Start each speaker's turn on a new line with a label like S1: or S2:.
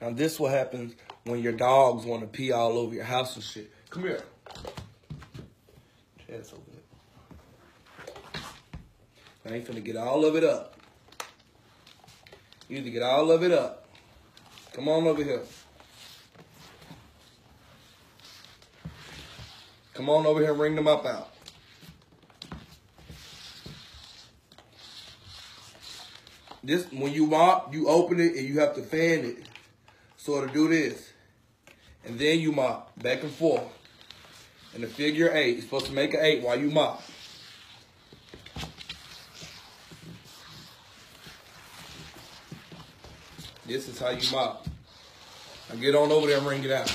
S1: Now this what happens when your dogs want to pee all over your house and shit. Come here. Chance over there. I ain't finna get all of it up. You need to get all of it up. Come on over here. Come on over here and ring them up out. This, when you mop, you open it and you have to fan it. So to do this. And then you mop back and forth. And the figure 8, you're supposed to make an 8 while you mop. This is how you mop. Now get on over there and wring it out.